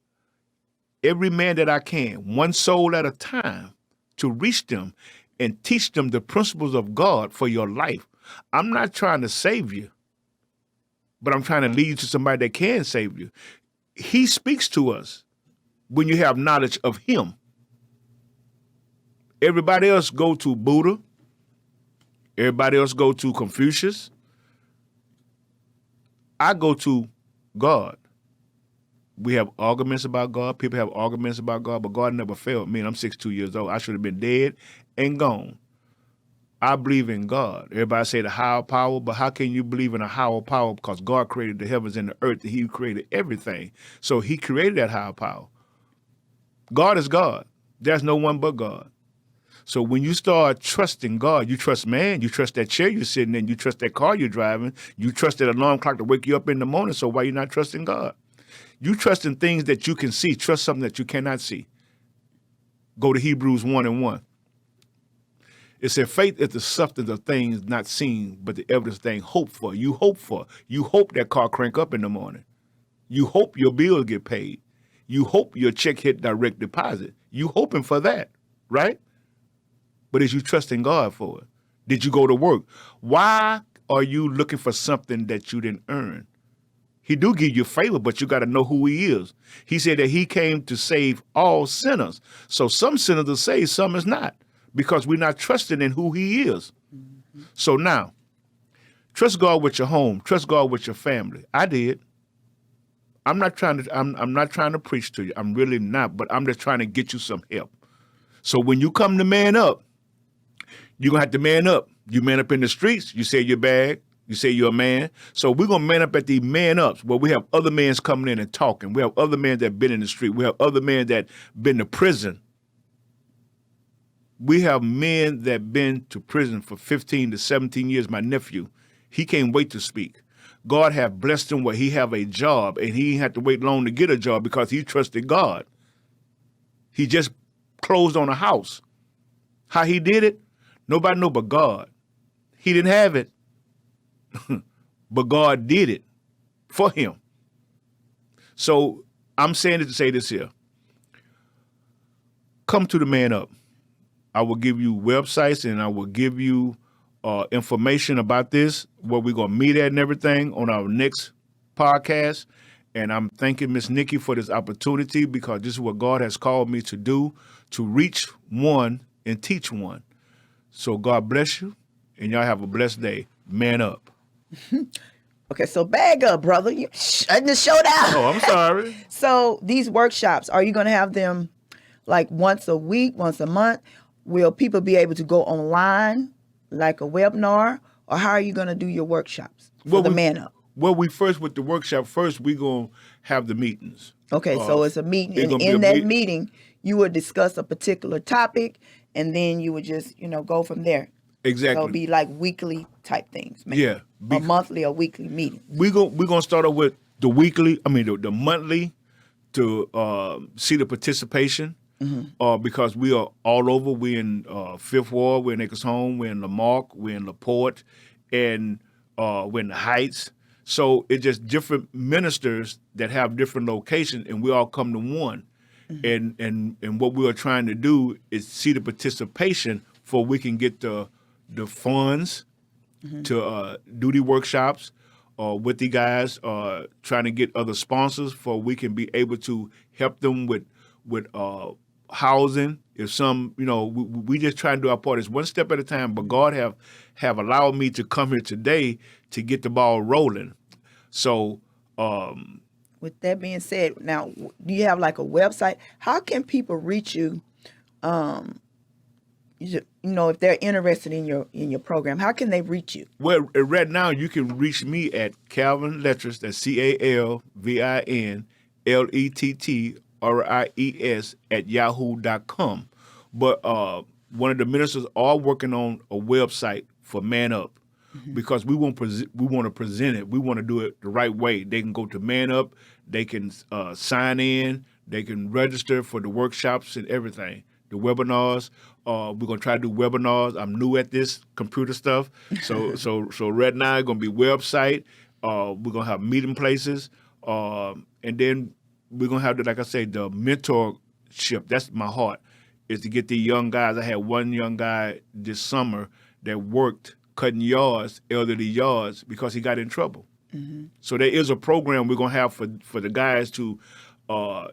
every man that I can, one soul at a time, to reach them and teach them the principles of God for your life. I'm not trying to save you, but I'm trying to lead you to somebody that can save you. He speaks to us when you have knowledge of him. Everybody else go to Buddha. Everybody else go to Confucius. I go to God. We have arguments about God. People have arguments about God, but God never failed me. And I'm 62 years old. I should have been dead and gone. I believe in God. Everybody say the higher power, but how can you believe in a higher power? Because God created the heavens and the earth, and he created everything. So he created that higher power. God is God. There's no one but God. So when you start trusting God, you trust man, you trust that chair you're sitting in, you trust that car you're driving, you trust that alarm clock to wake you up in the morning, so why are you not trusting God? You trust in things that you can see, trust something that you cannot see. Go to Hebrews 1:1. It said, faith is the substance of things not seen, but the evidence of things hoped for. You hope for. You hope that car crank up in the morning. You hope your bill get paid. You hope your check hit direct deposit. You hoping for that, right? But is you trusting God for it? Did you go to work? Why are you looking for something that you didn't earn? He do give you favor, but you got to know who he is. He said that he came to save all sinners. So some sinners are saved, some is not, because we're not trusting in who he is. Mm-hmm. So now, trust God with your home. Trust God with your family. I did. I'm not trying to preach to you. I'm really not, but I'm just trying to get you some help. So when you come to man up, you're going to have to man up. You man up in the streets. You say you're bad. You say you're a man. So we're going to man up at the man ups where we have other men coming in and talking. We have other men that been in the street. We have other men that been to prison. We have men that been to prison for 15 to 17 years. My nephew, he can't wait to speak. God have blessed him where he have a job, and he didn't have to wait long to get a job because he trusted God. He just closed on a house. How he did it? Nobody know but God. He didn't have it, but God did it for him. So I'm saying it to say this here. Come to the Man Up. I will give you websites and I will give you information about this, where we're going to meet at and everything on our next podcast. And I'm thanking Miss Nikki for this opportunity, because this is what God has called me to do, to reach one and teach one. So God bless you, and y'all have a blessed day. Man up. Okay, so bag up, brother. You shutting the show down. Oh, I'm sorry. So these workshops, are you going to have them like once a week, once a month? Will people be able to go online like a webinar, or how are you going to do your workshops for the Man Up? Well, with the workshop first, we're going to have the meetings. Okay, so it's a meeting, and in that meeting, you would discuss a particular topic, and then you would just, go from there. Exactly. So it'll be like weekly type things. Maybe. Yeah. A monthly or weekly meeting. We're gonna start off with the monthly, to see the participation. Mm-hmm. Because we are all over. We're in Fifth Ward, we're in Acres Home, we're in Lamarck, we're in LaPorte, and we're in the Heights. So it's just different ministers that have different locations, and we all come to one. Mm-hmm. And what we are trying to do is see the participation, for we can get the funds to do the workshops with the guys, trying to get other sponsors, for we can be able to help them with housing, if some, we just try and do our part. It's one step at a time. But God have allowed me to come here today to get the ball rolling. So, With that being said, now do you have like a website? How can people reach you? If they're interested in your program, how can they reach you? well, right now you can reach me at Calvin Letters. That's CalvinLetters at yahoo.com. But one of the ministers are working on a website for Man Up. Because we want to present it. We want to do it the right way. They can go to Man Up. They can sign in. They can register for the workshops and everything, the webinars. We're gonna try to do webinars. I'm new at this computer stuff, so right now it's gonna be website. We're gonna have meeting places, and then we're gonna have like I say, the mentorship. That's my heart, is to get the young guys. I had one young guy this summer that worked cutting yards, elderly yards, because he got in trouble. So there is a program we're gonna have for the guys to,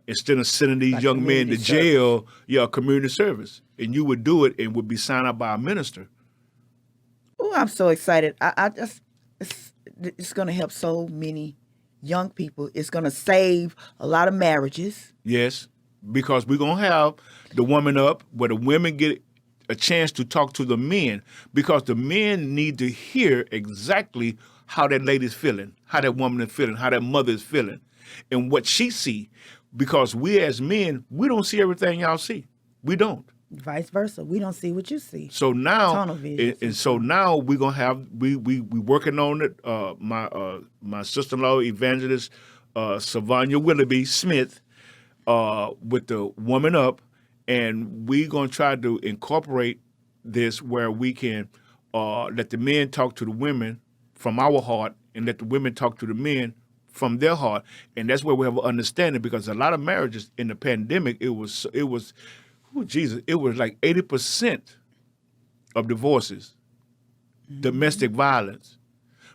instead of sending these Like young men to community jail, community service, and you would do it and would be signed up by a minister. Oh, I'm so excited! I just it's going to help so many young people. It's going to save a lot of marriages. Yes, because we're gonna have the woman up where the women get a chance to talk to the men, because the men need to hear exactly how that lady's feeling, how that woman is feeling, how that mother is feeling, and what she see. Because we as men, we don't see everything y'all see. We don't. Vice versa, we don't see what you see. So now, Tunnel vision. and so now we're gonna have we working on it. My sister-in-law evangelist Savanya Willoughby Smith with the Woman Up, and we're gonna try to incorporate this where we can let the men talk to the women from our heart, and let the women talk to the men from their heart, and that's where we have an understanding. Because a lot of marriages in the pandemic, it was like 80% of divorces, domestic violence,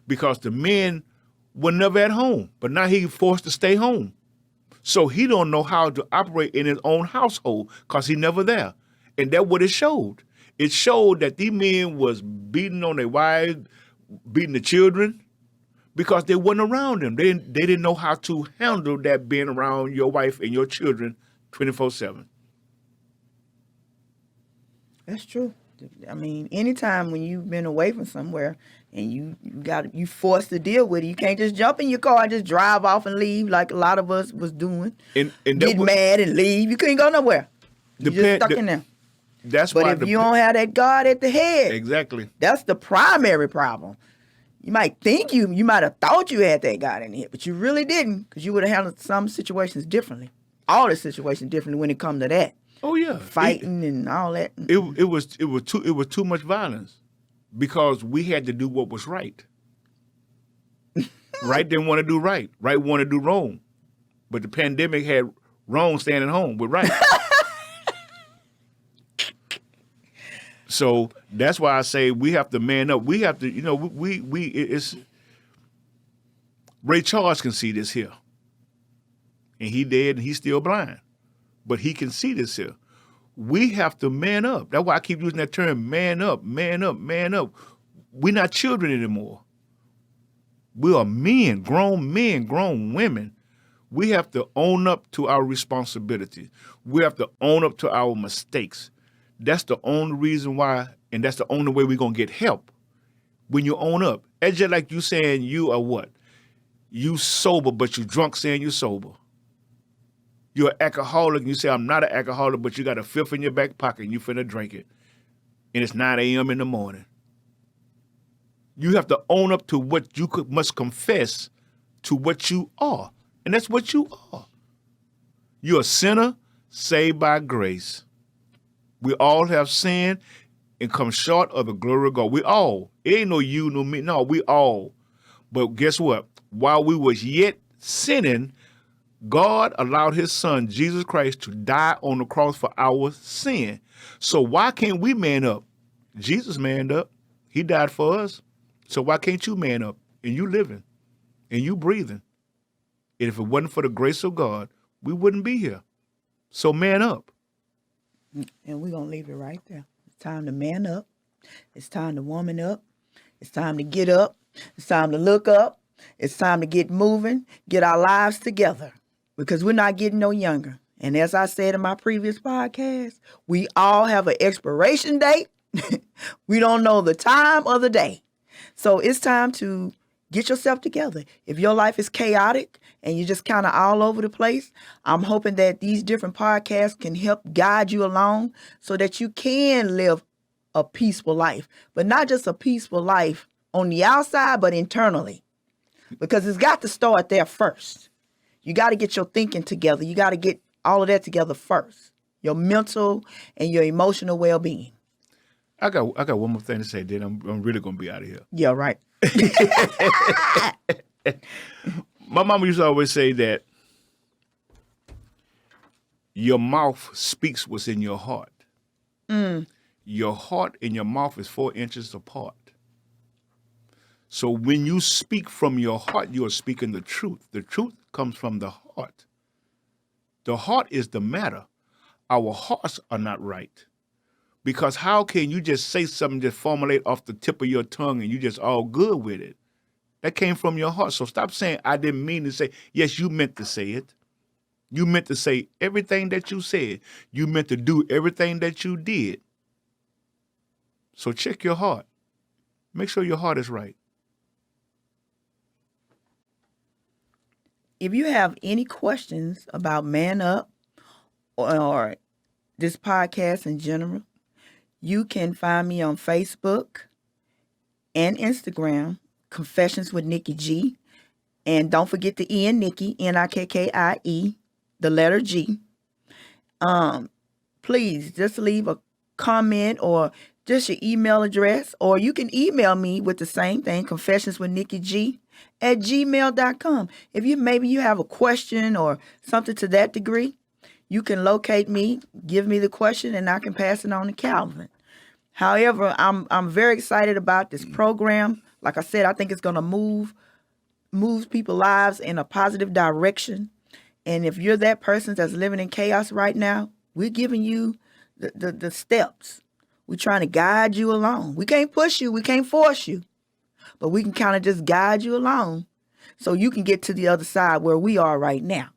because the men were never at home, but now he forced to stay home. So he don't know how to operate in his own household because he never there. And that's what it showed. It showed that these men was beating on their wives, beating the children, because they wasn't around them. They didn't know how to handle that, being around your wife and your children 24/7. That's true. I mean, anytime when you've been away from somewhere and you forced to deal with it, you can't just jump in your car and just drive off and leave like a lot of us was doing. And get mad and leave. You couldn't go nowhere. You just stuck in there. That's but why if you don't have that God at the head, exactly, that's the primary problem. You might think you might have thought you had that God in the head, but you really didn't, because you would have handled some situations differently. All the situations differently when it comes to that. Oh yeah, fighting and all that. It was too much violence, because we had to do what was right. Right didn't want to do right. Right wanted to do wrong. But the pandemic had wrong staying at home with right. So that's why I say we have to man up. We have to, it's Ray Charles can see this here. And he dead and he's still blind. But he can see this here. We have to man up. That's why I keep using that term, man up, man up, man up. We're not children anymore. We are men, grown women. We have to own up to our responsibilities. We have to own up to our mistakes. That's the only reason why, and that's the only way we're going to get help. When you own up. It's just like you saying you are what? You sober, but you drunk saying you sober. You're an alcoholic, and you say, I'm not an alcoholic, but you got a fifth in your back pocket, and you finna drink it. And it's 9 a.m. in the morning. You have to own up to what you must confess to what you are. And that's what you are. You're a sinner saved by grace. We all have sinned and come short of the glory of God. We all. It ain't no you, no me. No, we all. But guess what? While we was yet sinning, God allowed his son, Jesus Christ, to die on the cross for our sin. So why can't we man up? Jesus manned up. He died for us. So why can't you man up? And you living. And you breathing. And if it wasn't for the grace of God, we wouldn't be here. So man up. And we're going to leave it right there. It's time to man up. It's time to woman up. It's time to get up. It's time to look up. It's time to get moving, get our lives together because we're not getting no younger. And as I said in my previous podcast, we all have an expiration date. We don't know the time or the day. So it's time to get yourself together. If your life is chaotic and you're just kind of all over the place, I'm hoping that these different podcasts can help guide you along so that you can live a peaceful life, but not just a peaceful life on the outside, but internally, because it's got to start there first. You got to get your thinking together. You got to get all of that together first, your mental and your emotional well-being. I got one more thing to say, then I'm really going to be out of here. Yeah, right. My mama used to always say that your mouth speaks what's in your heart. Your heart and your mouth is 4 inches apart. So when you speak from your heart, you are speaking the truth. The truth comes from the heart. The heart is the matter. Our hearts are not right. Because how can you just say something, just formulate off the tip of your tongue and you just all good with it? That came from your heart. So stop saying, I didn't mean to say. Yes, you meant to say it. You meant to say everything that you said. You meant to do everything that you did. So check your heart. Make sure your heart is right. If you have any questions about Man Up or this podcast in general, you can find me on Facebook and Instagram, Confessions with Nikki G. And don't forget the E in Nikki, Nikkie, the letter G. Please just leave a comment or just your email address, or you can email me with the same thing, confessionswithnikkig@gmail.com. If you have a question or something to that degree, you can locate me, give me the question, and I can pass it on to Calvin. However, I'm very excited about this program. Like I said, I think it's going to move people's lives in a positive direction. And if you're that person that's living in chaos right now, we're giving you the steps. We're trying to guide you along. We can't push you. We can't force you. But we can kind of just guide you along so you can get to the other side where we are right now.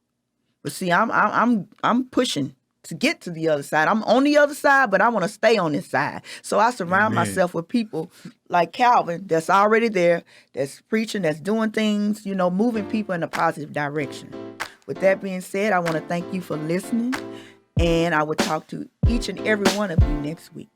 But see, I'm pushing to get to the other side. I'm on the other side, but I want to stay on this side. So I surround myself with people like Calvin that's already there, that's preaching, that's doing things, moving people in a positive direction. With that being said, I want to thank you for listening, and I will talk to each and every one of you next week.